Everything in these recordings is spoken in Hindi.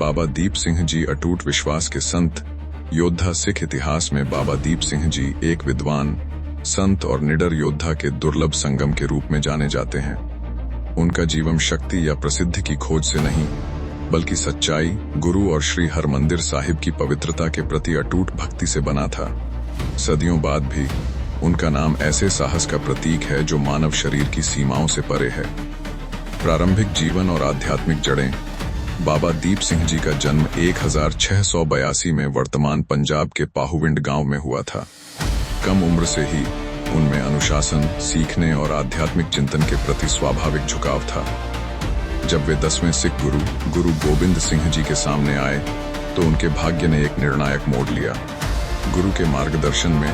बाबा दीप सिंह जी अटूट विश्वास के संत योद्धा। सिख इतिहास में बाबा दीप सिंह जी एक विद्वान, संत और निडर योद्धा के दुर्लभ संगम के रूप में जाने जाते हैं। उनका जीवन शक्ति या प्रसिद्धि की खोज से नहीं, बल्कि सच्चाई, गुरु और श्री हरमंदिर साहिब की पवित्रता के प्रति अटूट भक्ति से बना था। सदियों बाद भी उनका नाम ऐसे साहस का प्रतीक है जो मानव शरीर की सीमाओं से परे है। प्रारंभिक जीवन और आध्यात्मिक जड़ें। बाबा दीप सिंह जी का जन्म 1682 में वर्तमान पंजाब के पाहुविंड गांव में हुआ था। कम उम्र से ही उनमें अनुशासन, सीखने और आध्यात्मिक चिंतन के प्रति स्वाभाविक झुकाव था। जब वे 10वें सिख गुरु गोबिंद सिंह जी के सामने आए तो उनके भाग्य ने एक निर्णायक मोड़ लिया। गुरु के मार्गदर्शन में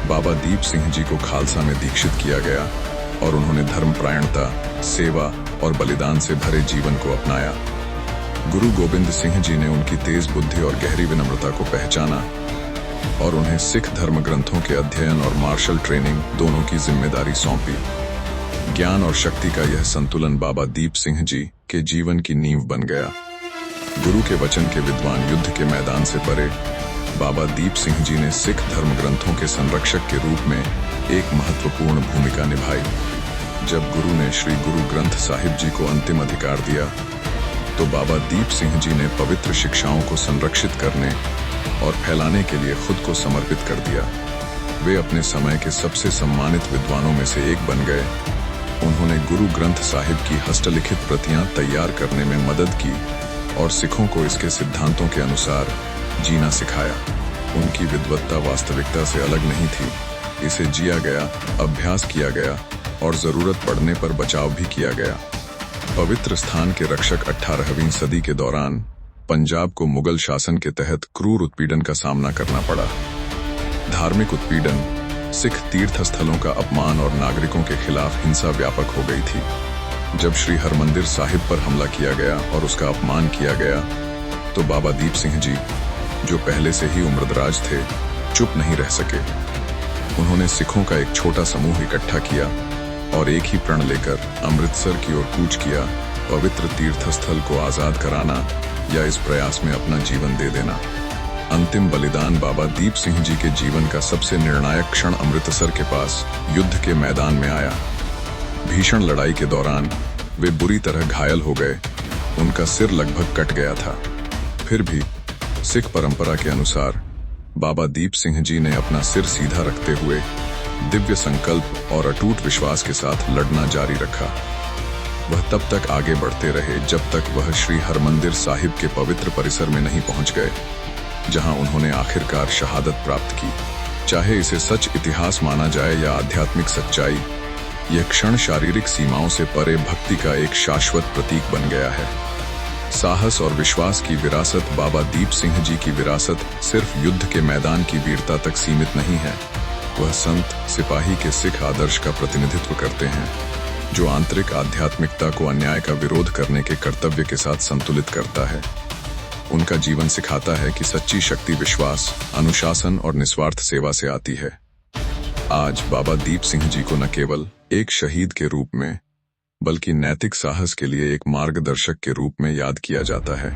बाबा दीप सिंह जी को खालसा में दीक्षित किया गया और उन्होंने धर्मपरायणता, सेवा और बलिदान से भरे जीवन को अपनाया। गुरु गोबिंद सिंह जी ने उनकी तेज बुद्धि और गहरी विनम्रता को पहचाना और उन्हें सिख धर्म ग्रंथों के अध्ययन और मार्शल ट्रेनिंग दोनों की जिम्मेदारी सौंपी। ज्ञान और शक्ति का यह संतुलन बाबा दीप सिंह जी के जीवन की नींव बन गया। गुरु के वचन के विद्वान, युद्ध के मैदान से परे, बाबा दीप सिंह जी ने सिख धर्म ग्रंथों के संरक्षक के रूप में एक महत्वपूर्ण भूमिका निभाई। जब गुरु ने श्री गुरु ग्रंथ साहिब जी को अंतिम अधिकार दिया तो बाबा दीप सिंह जी ने पवित्र शिक्षाओं को संरक्षित करने और फैलाने के लिए खुद को समर्पित कर दिया। वे अपने समय के सबसे सम्मानित विद्वानों में से एक बन गए। उन्होंने गुरु ग्रंथ साहिब की हस्तलिखित प्रतियां तैयार करने में मदद की और सिखों को इसके सिद्धांतों के अनुसार जीना सिखाया। उनकी विद्वत्ता वास्तविकता से अलग नहीं थी, इसे जिया गया, अभ्यास किया गया और जरूरत पड़ने पर बचाव भी किया गया। पवित्र स्थान के रक्षक 18वीं सदी के दौरान पंजाब को मुगल शासन के तहत क्रूर उत्पीड़न का सामना करना पड़ा। धार्मिक उत्पीड़न, सिख तीर्थ स्थलों का अपमान और नागरिकों के खिलाफ हिंसा व्यापक हो गई थी। जब श्री हरमंदिर साहिब पर हमला किया गया और उसका अपमान किया गया तो बाबा दीप सिंह जी, जो पहले से ही उम्रदराज थे, चुप नहीं रह सके। उन्होंने सिखों का एक छोटा समूह इकट्ठा किया और एक ही प्रण लेकर अमृतसर की ओर कूच किया। पवित्र तीर्थ स्थल को आजाद कराना या इस प्रयास में अपना जीवन दे देना। अंतिम बलिदान। बाबा दीप सिंह जी के जीवन का सबसे निर्णायक क्षण अमृतसर के पास युद्ध के मैदान में आया। भीषण लड़ाई के दौरान वे बुरी तरह घायल हो गए, उनका सिर लगभग कट गया था। फिर भी सिख परंपरा के अनुसार बाबा दीप सिंह जी ने अपना सिर सीधा रखते हुए दिव्य संकल्प और अटूट विश्वास के साथ लड़ना जारी रखा। वह तब तक आगे बढ़ते रहे जब तक वह श्री हरमंदिर साहिब के पवित्र परिसर में नहीं पहुंच गए, जहां उन्होंने आखिरकार शहादत प्राप्त की। चाहे इसे सच इतिहास माना जाए या आध्यात्मिक सच्चाई, यह क्षण शारीरिक सीमाओं से परे भक्ति का एक शाश्वत प्रतीक बन गया है। साहस और विश्वास की विरासत। बाबा दीप सिंह जी की विरासत सिर्फ युद्ध के मैदान की वीरता तक सीमित नहीं है। वह संत, सिपाही के सिख आदर्श का प्रतिनिधित्व करते हैं, जो आंतरिक आध्यात्मिकता को अन्याय का विरोध करने के कर्तव्य के साथ संतुलित करता है। उनका जीवन सिखाता है कि सच्ची शक्ति विश्वास, अनुशासन और निस्वार्थ सेवा से आती है। आज बाबा दीप सिंह जी को न केवल एक शहीद के रूप में, बल्कि नैतिक साहस के लिए एक मार्गदर्शक के रूप में याद किया जाता है।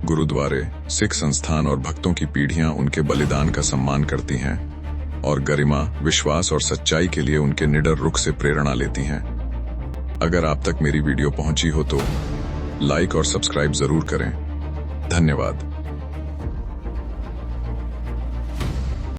गुरुद्वारे, सिख संस्थान और भक्तों की पीढ़ियां उनके बलिदान का सम्मान करती हैं और गरिमा, विश्वास और सच्चाई के लिए उनके निडर रुख से प्रेरणा लेती हैं। अगर आप तक मेरी वीडियो पहुंची हो तो लाइक और सब्सक्राइब जरूर करें। धन्यवाद।